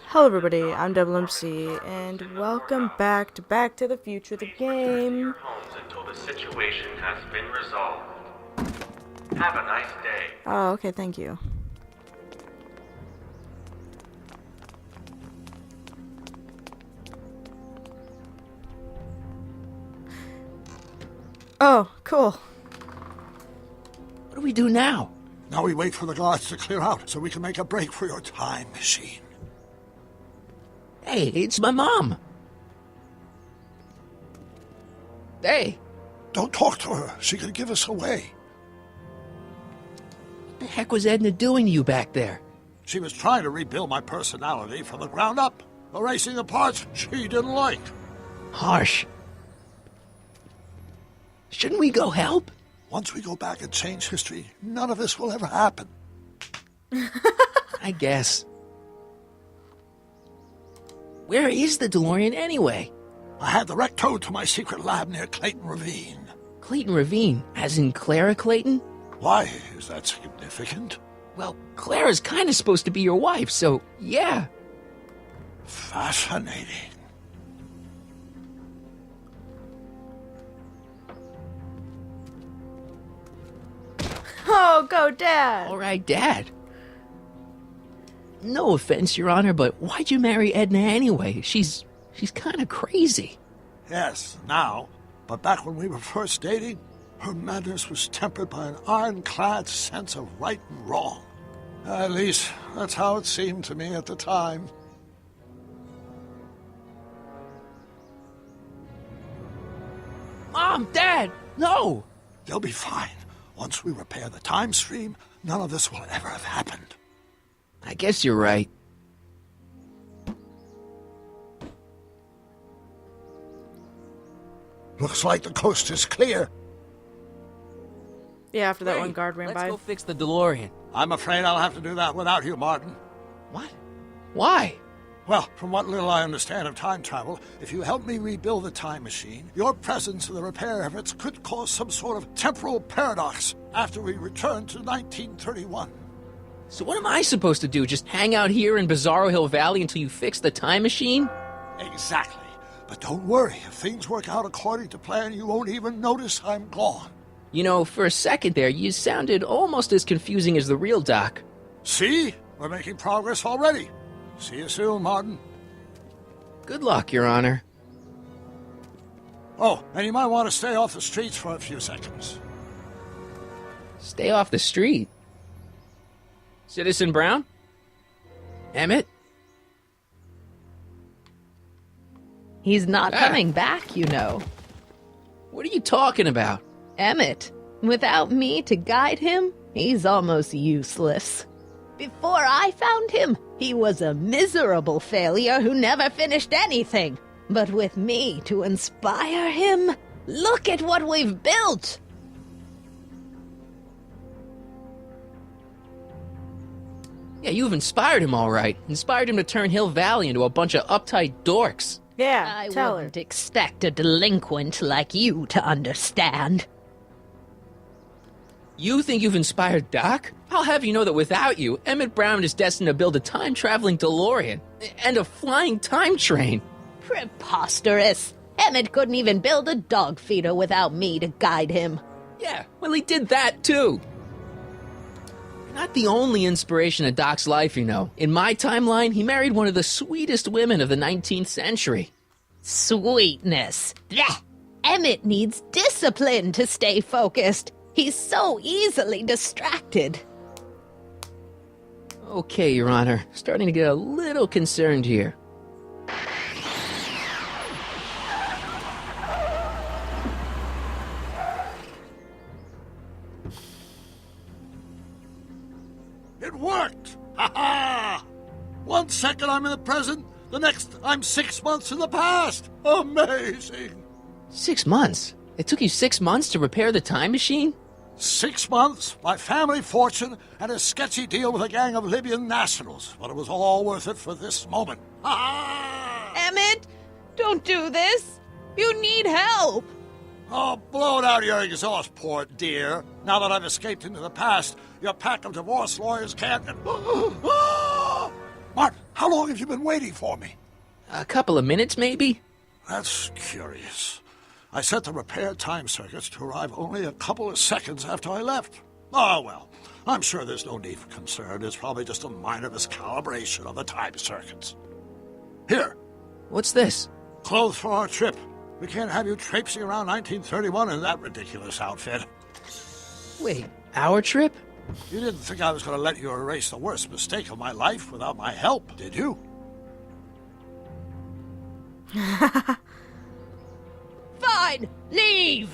Hello everybody, I'm MC, and welcome back to the Future, the game. Your homes until the situation has been resolved. Have a nice day. Oh, okay, thank you. Oh, cool. What do we do now? Now we wait for the guards to clear out so we can make a break for your time machine. Hey, it's my mom. Hey, Don't talk to her. She could give us away. what the heck was Edna doing to you back there? She was trying to rebuild my personality from the ground up, erasing the parts she didn't like. Harsh. Shouldn't we go help? Once we go back and change history, none of this will ever happen. I guess. Where is the DeLorean anyway? I had the wreck towed to my secret lab near Clayton Ravine. Clayton Ravine, as in Clara Clayton? Why is that significant? Well, Clara's kind of supposed to be your wife, so yeah. Fascinating. Oh, go Dad! All right, Dad. No offense, Your Honor, but why'd you marry Edna anyway? She's kind of crazy. Yes, now. But back when we were first dating, her madness was tempered by an ironclad sense of right and wrong. At least, that's how it seemed to me at the time. Mom, Dad, no! They'll be fine. Once we repair the time stream, none of this will ever have happened. I guess you're right. Looks like the coast is clear. Yeah, after that Hey, one guard ran let's by. go fix the DeLorean. I'm afraid I'll have to do that without you, Martin. What? Why? Well, from what little I understand of time travel, if you help me rebuild the time machine, your presence in the repair efforts could cause some sort of temporal paradox after we return to 1931. So what am I supposed to do? Just hang out here in Bizarro Hill Valley until you fix the time machine? Exactly. But don't worry, if things work out according to plan, you won't even notice I'm gone. You know, for a second there, you sounded almost as confusing as the real Doc. See? We're making progress already. See you soon, Martin. Good luck, Your Honor. Oh, and you might want to stay off the streets for a few seconds. Stay off the street. Citizen Brown? Emmett? He's not Ah. coming back, you know. What are you talking about? Emmett, without me to guide him, he's almost useless. Before I found him, he was a miserable failure who never finished anything. But with me to inspire him, look at what we've built! Yeah, you've inspired him all right. Inspired him to turn Hill Valley into a bunch of uptight dorks. Yeah, I tell her. wouldn't expect a delinquent like you to understand. You think you've inspired Doc? I'll have you know that without you, Emmett Brown is destined to build a time-traveling DeLorean and a flying time train. Preposterous! Emmett couldn't even build a dog feeder without me to guide him. Yeah, well, he did that too. You're not the only inspiration of Doc's life, you know. In my timeline, he married one of the sweetest women of the 19th century. Sweetness. Blech. Emmett needs discipline to stay focused. He's so easily distracted. Okay, Your Honor. Starting to get a little concerned here. It worked! Ha ha! 1 second I'm in the present, the next I'm 6 months in the past. Amazing! 6 months? It took you 6 months to repair the time machine? 6 months, my family fortune, and a sketchy deal with a gang of Libyan nationals. But it was all worth it for this moment. Ha ha! Emmett, don't do this. You need help. Oh, blow it out of your exhaust, poor dear. Now that I've escaped into the past, your pack of divorce lawyers can't... Martin, How long have you been waiting for me? A couple of minutes, maybe? That's curious. I set the repair time circuits to arrive only a couple of seconds after I left. Oh, well, I'm sure there's no need for concern. It's probably just a minor miscalibration of the time circuits. Here, What's this? clothes for our trip. We can't have you traipsing around 1931 in that ridiculous outfit. Wait, our trip? You didn't think I was going to let you erase the worst mistake of my life without my help, did you? Fine, leave!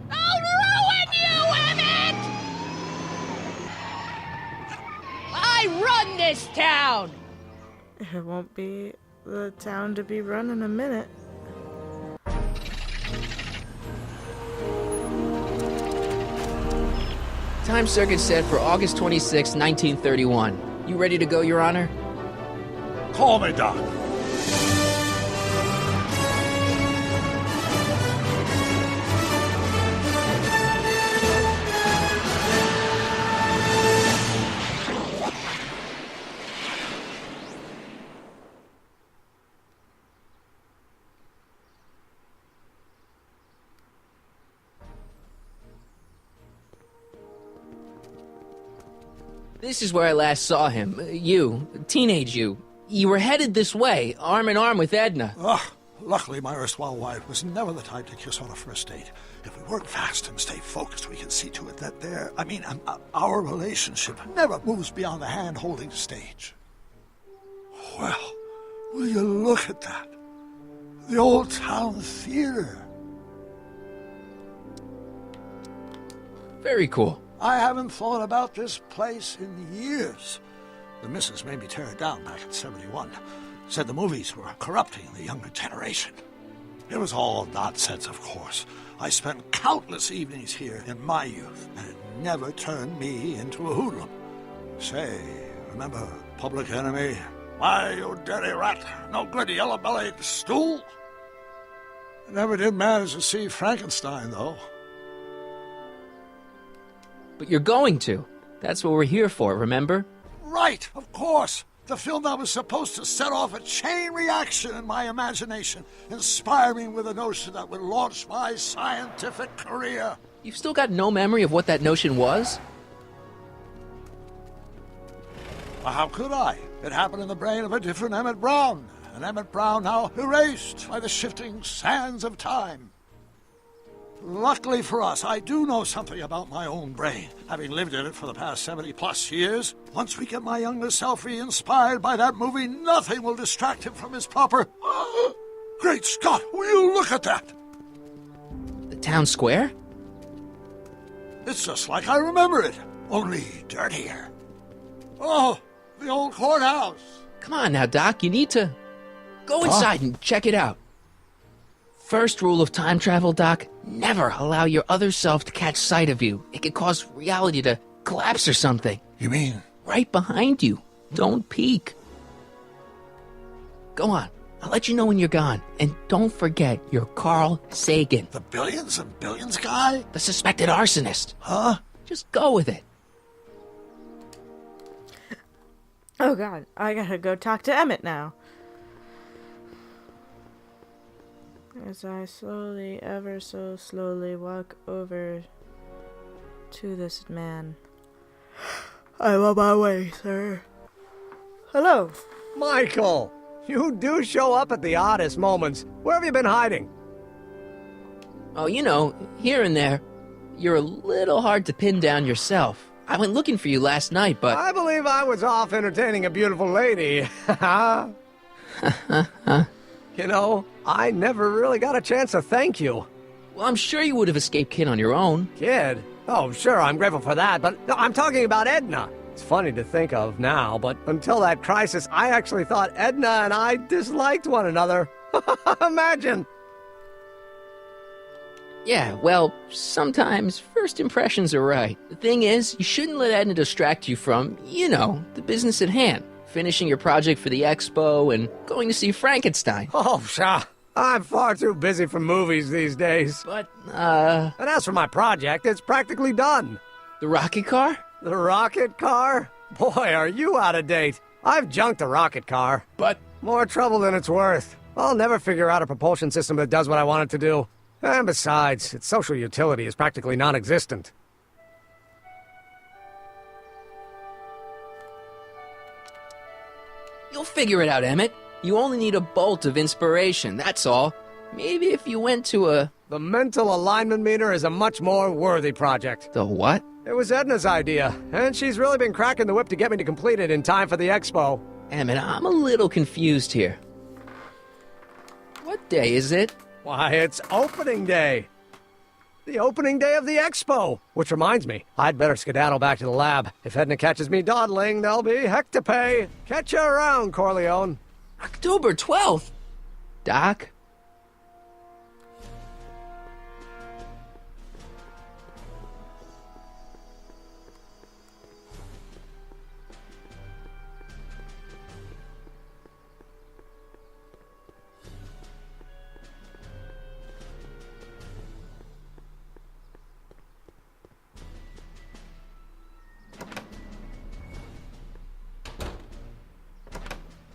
I'll ruin you with it! I run this town! It won't be the town to be run in a minute. Time circuit set for August 26, 1931. You ready to go, Your Honor? Call me, Doc. This is where I last saw him. You, teenage you. You were headed this way, arm in arm with Edna. Luckily, my erstwhile wife was never the type to kiss on a first date. If we work fast and stay focused, we can see to it that our relationship never moves beyond the hand-holding stage. Well, will you look at that? The old town theater. Very cool. I haven't thought about this place in years. The missus made me tear it down back in '71. Said the movies were corrupting the younger generation. It was all nonsense, of course. I spent countless evenings here in my youth, and it never turned me into a hoodlum. Say, remember Public Enemy? Why, you dirty rat, no good yellow-bellied stool? I never did manage to see Frankenstein, though. But you're going to. That's what we're here for, remember? Right, of course. The film that was supposed to set off a chain reaction in my imagination, inspire me with a notion that would launch my scientific career. You've still got no memory of what that notion was? Well, how could I? It happened in the brain of a different Emmett Brown, an Emmett Brown now erased by the shifting sands of time. Luckily for us, I do know something about my own brain, having lived in it for the past 70-plus years. Once we get my younger self re-inspired by that movie, nothing will distract him from his proper... Great Scott, will you look at that? The town square? It's just like I remember it, only dirtier. Oh, the old courthouse. Come on now, Doc, you need to... Go inside and check it out. First rule of time travel, Doc, never allow your other self to catch sight of you. It could cause reality to collapse or something. You mean? Right behind you. Don't peek. Go on. I'll let you know when you're gone. And don't forget, you're Carl Sagan. The billions and billions guy? The suspected arsonist. Huh? Just go with it. Oh god, I gotta go talk to Emmett now. As I slowly, ever so slowly walk over to this man. I'm on my way, sir. Hello. Michael! You do show up at the oddest moments. Where have you been hiding? Oh, you know, here and there. You're a little hard to pin down yourself. I went looking for you last night, but... I believe I was off entertaining a beautiful lady. You know, I never really got a chance to thank you. Well, I'm sure you would have escaped Kid on your own. Kid? Oh, sure, I'm grateful for that, but no, I'm talking about Edna. It's funny to think of now, but until that crisis, I actually thought Edna and I disliked one another. Imagine! Yeah, well, sometimes first impressions are right. The thing is, you shouldn't let Edna distract you from, you know, the business at hand. Finishing your project for the expo and going to see Frankenstein. Oh, pshaw. I'm far too busy for movies these days. But, And as for my project, it's practically done. The rocket car? The rocket car? Boy, are you out of date. I've junked a rocket car. But More trouble than it's worth. I'll never figure out a propulsion system that does what I want it to do. And besides, its social utility is practically non-existent. you'll figure it out, Emmett. You only need a bolt of inspiration, that's all. Maybe if you went to a... The mental alignment meter is a much more worthy project. The what? It was Edna's idea, and she's really been cracking the whip to get me to complete it in time for the expo. Emmett, I'm a little confused here. What day is it? Why, it's opening day. The opening day of the expo. Which reminds me, I'd better skedaddle back to the lab. If Edna catches me dawdling, there'll be heck to pay. Catch you around, Corleone. October 12th? Doc?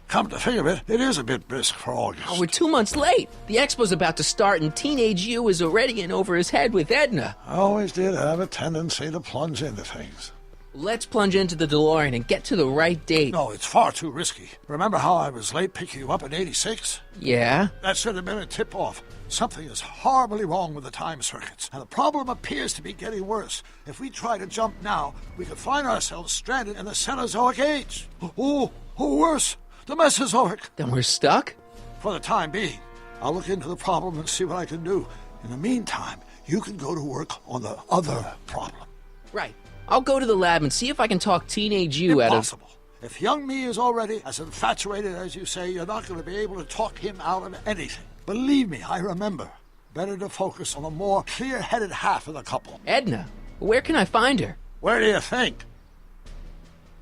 Come to think of it, it is a bit brisk for August. Oh, we're 2 months late. The expo's about to start and Teenage You is already in over his head with Edna. I always did have a tendency to plunge into things. Let's plunge into the DeLorean and get to the right date. No, it's far too risky. Remember how I was late picking you up in '86? Yeah? That should have been a tip-off. Something is horribly wrong with the time circuits, and the problem appears to be getting worse. If we try to jump now, we could find ourselves stranded in the Cenozoic Age. Or worse, the Mesozoic. Then we're stuck? For the time being. I'll look into the problem and see what I can do. In the meantime, you can go to work on the other problem. Right. I'll go to the lab and see if I can talk Teenage You out of... Impossible. If young me is already as infatuated as you say, you're not going to be able to talk him out of anything. Believe me, I remember. Better to focus on the more clear-headed half of the couple. Edna, where can I find her? Where do you think?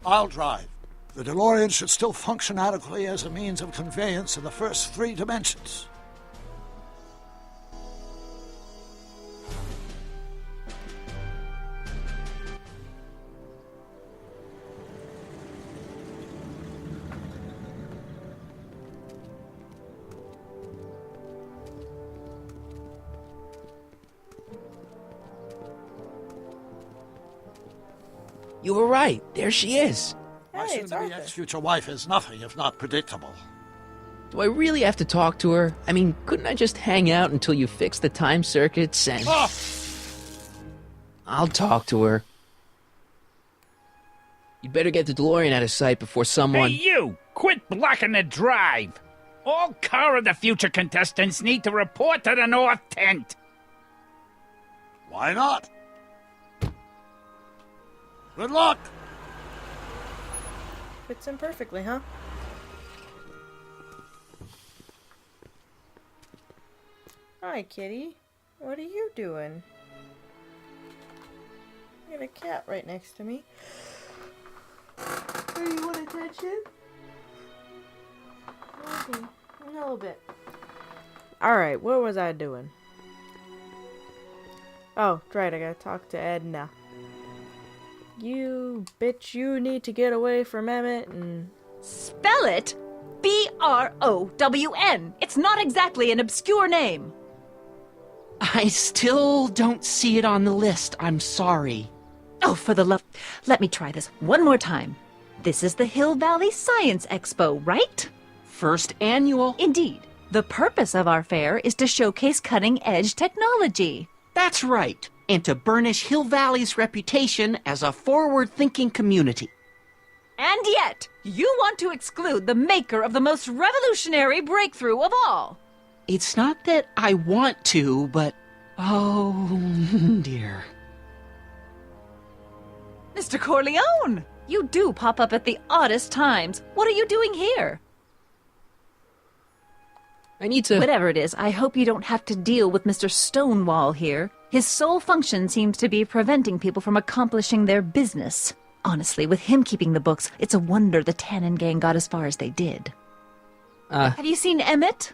I'll drive. The DeLorean should still function adequately as a means of conveyance in the first 3 dimensions. You were right. There she is. My Hey, it's soon-to-be Arthur. ex-future wife is nothing if not predictable. Do I really have to talk to her? I mean, couldn't I just hang out until you fix the time circuits and... Ah! I'll talk to her. You'd better get the DeLorean out of sight before someone... Hey, you! Quit blocking the drive! All Car of the Future contestants need to report to the North Tent! Why not? Good luck! Fits in perfectly, huh? Hi, kitty. What are you doing? I got a cat right next to me. Do you want attention? Okay, a little bit. Alright, what was I doing? Oh, right, I gotta talk to Edna. You bitch, you need to get away from Emmett and... Spell it Brown. It's not exactly an obscure name. I still don't see it on the list. I'm sorry. Oh, for the love... Let me try this one more time. This is the Hill Valley Science Expo, right? First annual. Indeed. The purpose of our fair is to showcase cutting-edge technology. That's right. And to burnish Hill Valley's reputation as a forward-thinking community. And yet, you want to exclude the maker of the most revolutionary breakthrough of all. It's not that I want to, but... Oh, dear. Mr. Corleone, you do pop up at the oddest times. What are you doing here? I need to... Whatever it is, I hope you don't have to deal with Mr. Stonewall here. His sole function seems to be preventing people from accomplishing their business. Honestly, with him keeping the books, it's a wonder the Tannen gang got as far as they did. Have you seen Emmett?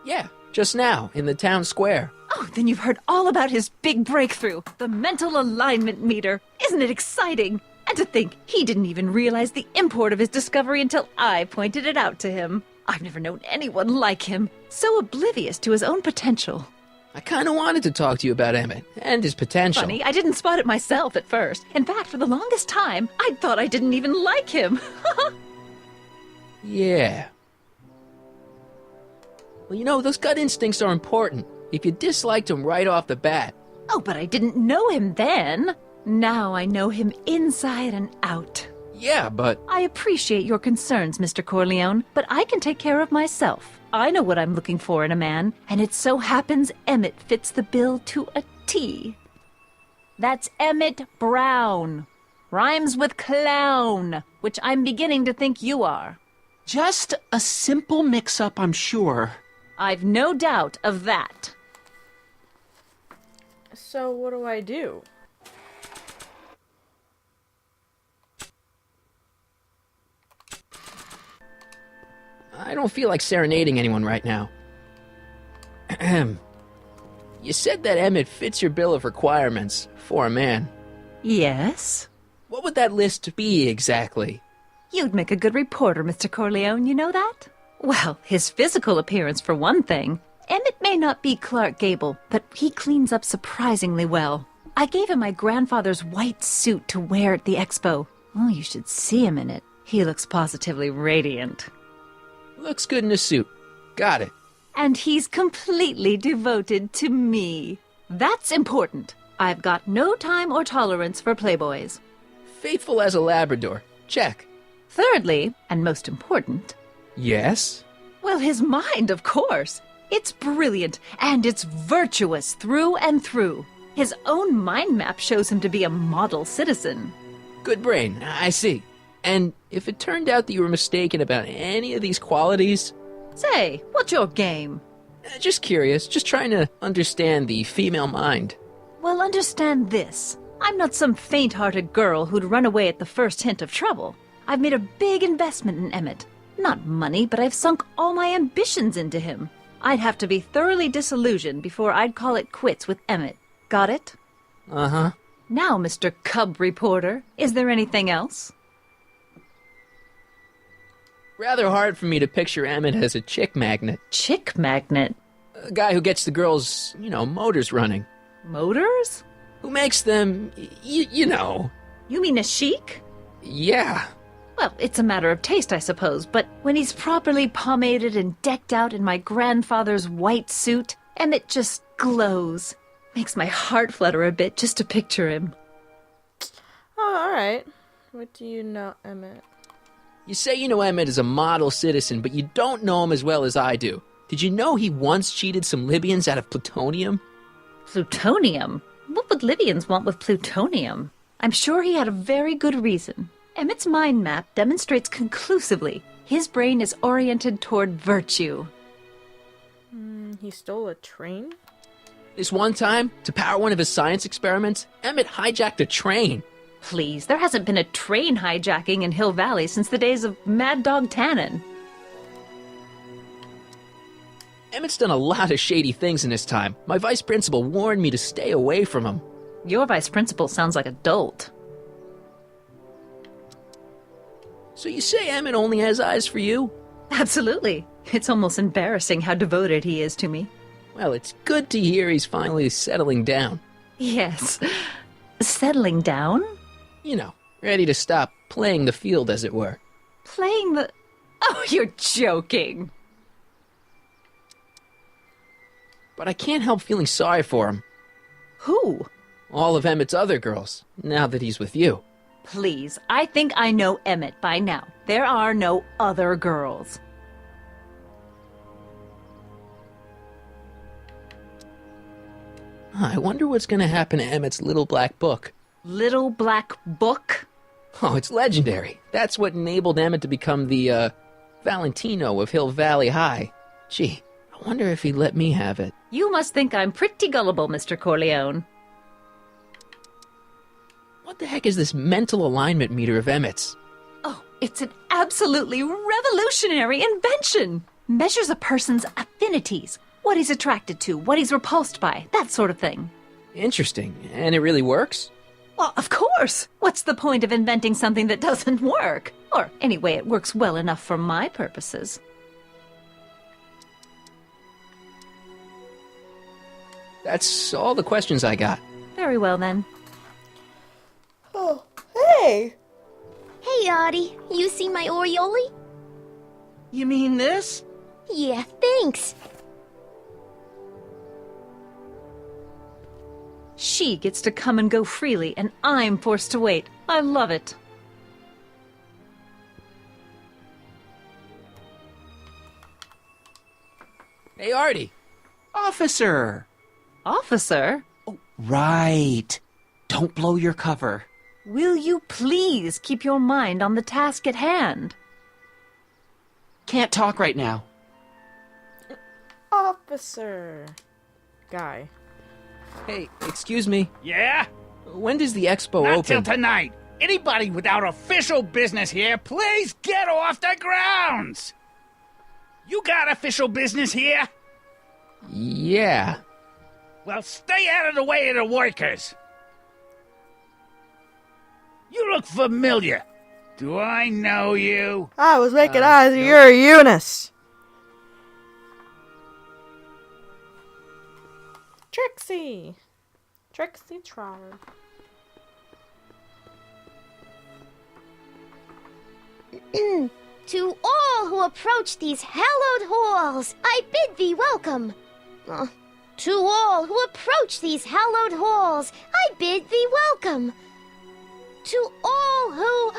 Yeah, just now, in the town square. Oh, then you've heard all about his big breakthrough, the mental alignment meter. Isn't it exciting? And to think he didn't even realize the import of his discovery until I pointed it out to him. I've never known anyone like him, so oblivious to his own potential. I kind of wanted to talk to you about Emmett and his potential. Funny, I didn't spot it myself at first. In fact, for the longest time, I thought I didn't even like him. Yeah. Well, you know, those gut instincts are important. If you disliked him right off the bat. Oh, but I didn't know him then. Now I know him inside and out. Yeah, but... I appreciate your concerns, Mr. Corleone, but I can take care of myself. I know what I'm looking for in a man, and it so happens Emmett fits the bill to a T. That's Emmett Brown. Rhymes with clown, which I'm beginning to think you are. Just a simple mix-up, I'm sure. I've no doubt of that. So what do I do? I don't feel like serenading anyone right now. You said that Emmett fits your bill of requirements for a man. Yes? What would that list be exactly? You'd make a good reporter, Mr. Corleone, you know that? Well, his physical appearance for one thing. Emmett may not be Clark Gable, but he cleans up surprisingly well. I gave him my grandfather's white suit to wear at the expo. Oh, you should see him in it. He looks positively radiant. Looks good in a suit. Got it. And he's completely devoted to me. That's important. I've got no time or tolerance for playboys. Faithful as a Labrador. Check. Thirdly, and most important... Yes? Well, his mind, of course. It's brilliant, and it's virtuous through and through. His own mind map shows him to be a model citizen. Good brain, I see. And if it turned out that you were mistaken about any of these qualities... Say, what's your game? Just curious, just trying to understand the female mind. Well, understand this. I'm not some faint-hearted girl who'd run away at the first hint of trouble. I've made a big investment in Emmett. Not money, but I've sunk all my ambitions into him. I'd have to be thoroughly disillusioned before I'd call it quits with Emmett. Got it? Uh-huh. Now, Mr. Cub Reporter, is there anything else? Rather hard for me to picture Emmett as a chick magnet. Chick magnet? A guy who gets the girls, motors running. Motors? Who makes them, you know. You mean a chic? Yeah. Well, it's a matter of taste, I suppose, but when he's properly pomaded and decked out in my grandfather's white suit, Emmett just glows. Makes my heart flutter a bit just to picture him. Oh, alright. What do you know, Emmett? You say you know Emmett is a model citizen, but you don't know him as well as I do. Did you know he once cheated some Libyans out of plutonium? Plutonium? What would Libyans want with plutonium? I'm sure he had a very good reason. Emmett's mind map demonstrates conclusively his brain is oriented toward virtue. He stole a train? This one time, to power one of his science experiments, Emmett hijacked a train. Please, there hasn't been a train hijacking in Hill Valley since the days of Mad Dog Tannen. Emmett's done a lot of shady things in his time. My vice principal warned me to stay away from him. Your vice principal sounds like a dolt. So you say Emmett only has eyes for you? Absolutely. It's almost embarrassing how devoted he is to me. Well, it's good to hear he's finally settling down. Yes. Settling down? You know, ready to stop playing the field, as it were. Playing the... Oh, you're joking. But I can't help feeling sorry for him. Who? All of Emmett's other girls, now that he's with you. Please, I think I know Emmett by now. There are no other girls. I wonder what's going to happen to Emmett's little black book. Little black book? Oh, it's legendary. That's what enabled Emmett to become the, Valentino of Hill Valley High. Gee, I wonder if he'd let me have it. You must think I'm pretty gullible, Mr. Corleone. What the heck is this mental alignment meter of Emmett's? Oh, it's an absolutely revolutionary invention. Measures a person's affinities, What he's attracted to, what he's repulsed by, that sort of thing. Interesting. And it really works? Well, of course! What's the point of inventing something that doesn't work? Or, anyway, it works well enough for my purposes. That's all the questions I got. Very well, then. Oh, hey! Hey, Artie. You seen my Oriole? You mean this? Yeah, thanks. She gets to come and go freely, and I'm forced to wait. I love it. Hey, Artie. Officer! Officer, Right. Don't blow your cover. will you please keep your mind on the task at hand? Can't talk right now. Officer. Guy. Hey, excuse me. Yeah? When does the expo Not till open? tonight. Anybody without official business here, please get off the grounds! You got official business here? Yeah. Well, stay out of the way of the workers. You look familiar. Do I know you? I was making eyes at your Eunice. Trixie. Trixie Trower. To all who approach these hallowed halls, I bid thee welcome. To all who approach these hallowed halls, I bid thee welcome. To all who...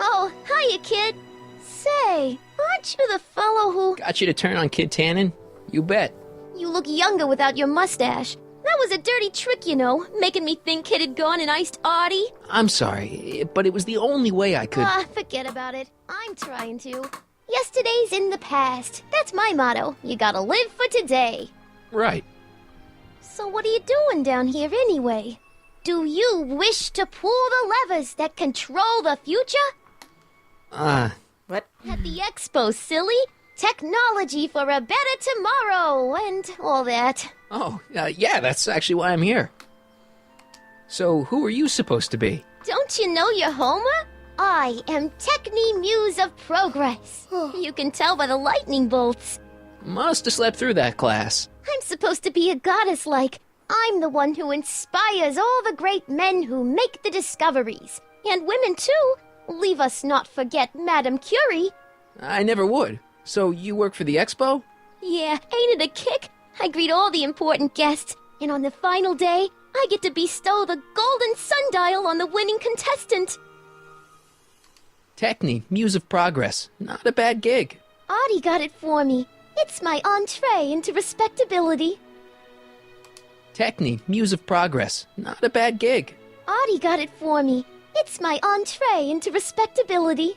Oh, hiya, kid. Say, aren't you the fellow who... Got you to turn on Kid Tannen? You bet. You look younger without your mustache. That was a dirty trick, you know, making me think Kid had gone and iced Artie. I'm sorry, but it was the only way I could... Forget about it. I'm trying to. Yesterday's in the past. That's my motto. You gotta live for today. Right. So what are you doing down here anyway? Do you wish to pull the levers that control the future? What? At the expo, silly. Technology for a better tomorrow and all that. Oh, yeah, that's actually why I'm here. So, who are you supposed to be? Don't you know your Homer? I am Techni Muse of Progress. You can tell by the lightning bolts. Must have slept through that class. I'm supposed to be a goddess like. I'm the one who inspires all the great men who make the discoveries. And women too. Leave us not forget Madame Curie. I never would. So, you work for the expo? Yeah, ain't it a kick? I greet all the important guests, and on the final day, I get to bestow the golden sundial on the winning contestant. Techni, Muse of Progress. Not a bad gig. Artie got it for me. It's my entree into respectability. Techni, Muse of Progress. Not a bad gig. Artie got it for me. It's my entree into respectability.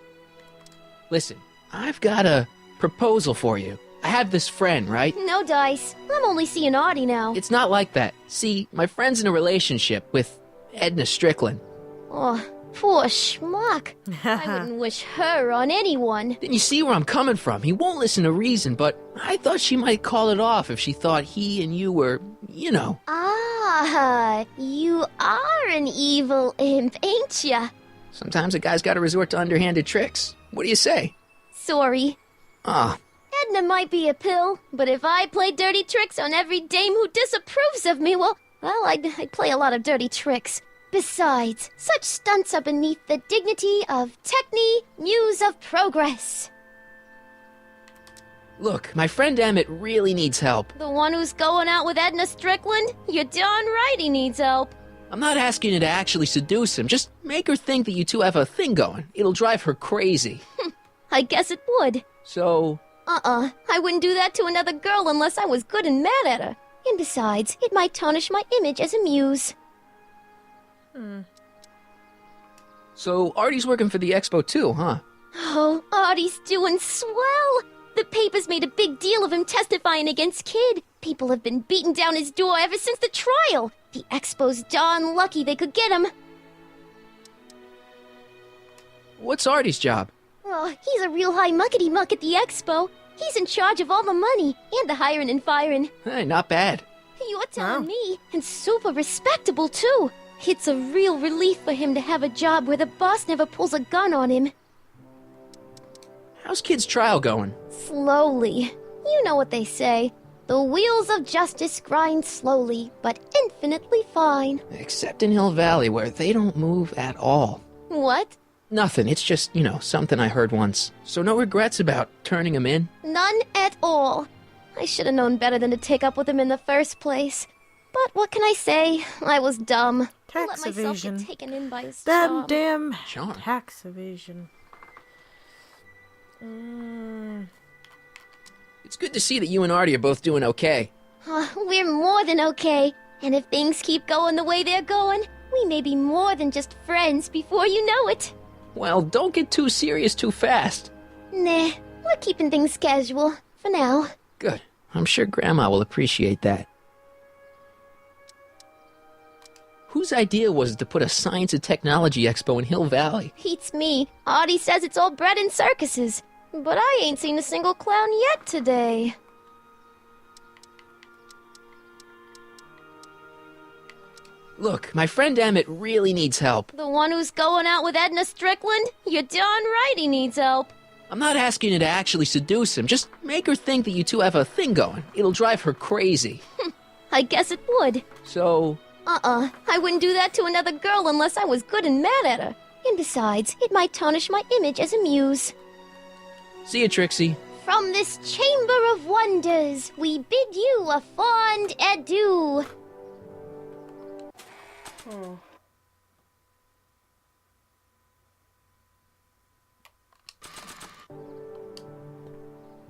Listen, I've got a proposal for you. I have this friend, right? No dice. I'm only seeing Artie now. It's not like that. See, my friend's in a relationship with Edna Strickland. Oh, poor schmuck. I wouldn't wish her on anyone. Then you see where I'm coming from. He won't listen to reason, but I thought she might call it off if she thought he and you were, you know. Ah, you are an evil imp, ain't ya? Sometimes a guy's got to resort to underhanded tricks. What do you say? Sorry. Ah, Edna might be a pill, but if I play dirty tricks on every dame who disapproves of me, well, I'd play a lot of dirty tricks. Besides, such stunts are beneath the dignity of Techni, Muse of Progress. look, my friend Emmett really needs help. The one who's going out with Edna Strickland? You're darn right he needs help. I'm not asking you to actually seduce him. Just make her think that you two have a thing going. It'll drive her crazy. I guess it would. So, I wouldn't do that to another girl unless I was good and mad at her. And besides, it might tarnish my image as a muse. so Artie's working for the expo too, huh? Oh, Artie's doing swell. The papers made a big deal of him testifying against Kid. People have been beating down his door ever since the trial. The expo's darn lucky they could get him. What's Artie's job? Oh, he's a real high muckety-muck at the expo. He's in charge of all the money and the hiring and firing. Hey, not bad. You're telling me. And super respectable, too. It's a real relief for him to have a job where the boss never pulls a gun on him. How's Kid's trial going? Slowly. You know what they say. The wheels of justice grind slowly, but infinitely fine. Except in Hill Valley, where they don't move at all. What? Nothing. It's just, something I heard once. So no regrets about turning him in? None at all. I should have known better than to take up with him in the first place. But what can I say? I was dumb. I let Tax myself evasion. get taken in by his That charm. damn Charm. tax evasion. It's good to see that you and Artie are both doing okay. We're more than okay. And if things keep going the way they're going, we may be more than just friends before you know it. Well, don't get too serious too fast. Nah, we're keeping things casual. For now. Good. I'm sure Grandma will appreciate that. Whose idea was it to put a science and technology expo in Hill Valley? Beats me. Audie says it's all bred in circuses. But I ain't seen a single clown yet today. Look, my friend Emmett really needs help. The one who's going out with Edna Strickland? You're darn right he needs help. I'm not asking you to actually seduce him. Just make her think that you two have a thing going. It'll drive her crazy. I guess it would. So... I wouldn't do that to another girl unless I was good and mad at her. And besides, it might tarnish my image as a muse. See you, Trixie. From this chamber of wonders, we bid you a fond adieu.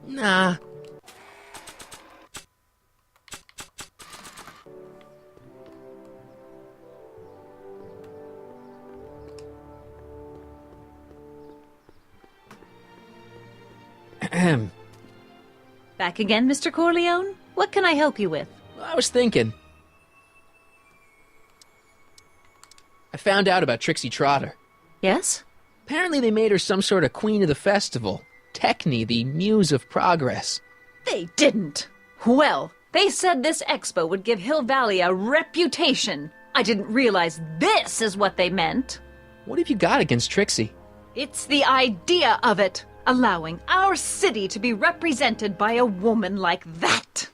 Nah. Ahem. Back again, Mr. Corleone? What can I help you with? I was thinking. I found out about Trixie Trotter. Yes? Apparently they made her some sort of queen of the festival. Techne, the muse of progress. They didn't. Well, they said this expo would give Hill Valley a reputation. I didn't realize this is what they meant. What have you got against Trixie? It's the idea of it. Allowing our city to be represented by a woman like that.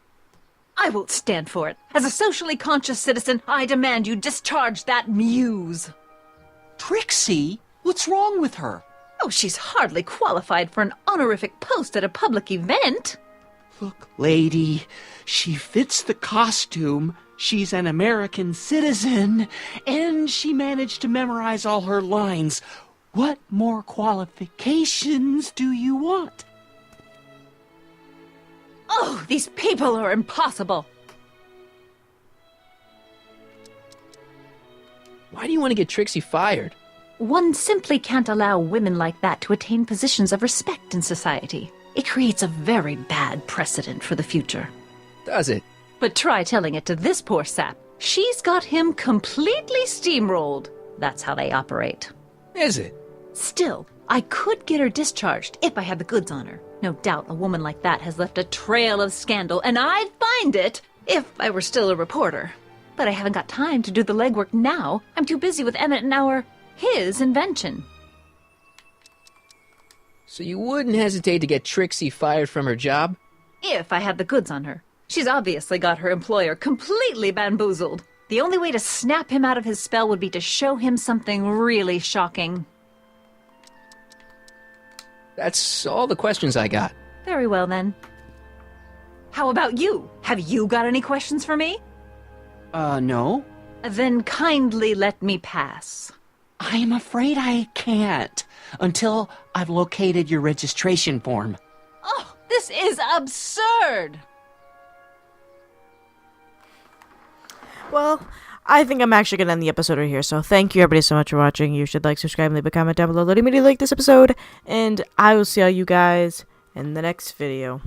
I won't stand for it. As a socially conscious citizen, I demand you discharge that muse. Trixie? What's wrong with her? Oh, she's hardly qualified for an honorific post at a public event. Look, lady, she fits the costume. She's an American citizen, and she managed to memorize all her lines. What more qualifications do you want? Oh, these people are impossible. Why do you want to get Trixie fired? One simply can't allow women like that to attain positions of respect in society. It creates a very bad precedent for the future. Does it? But try telling it to this poor sap. She's got him completely steamrolled. That's how they operate. Is it? Still, I could get her discharged if I had the goods on her. No doubt a woman like that has left a trail of scandal, and I'd find it if I were still a reporter. But I haven't got time to do the legwork now. I'm too busy with Emmett and his invention. So you wouldn't hesitate to get Trixie fired from her job? If I had the goods on her. She's obviously got her employer completely bamboozled. The only way to snap him out of his spell would be to show him something really shocking. That's all the questions I got. Very well, then. How about you? Have you got any questions for me? No. Then kindly let me pass. I am afraid I can't until I've located your registration form. Oh, this is absurd! Well, I think I'm actually going to end the episode right here. So thank you everybody so much for watching. You should like, subscribe, and leave a comment down below letting me know you like this episode. And I will see all you guys in the next video.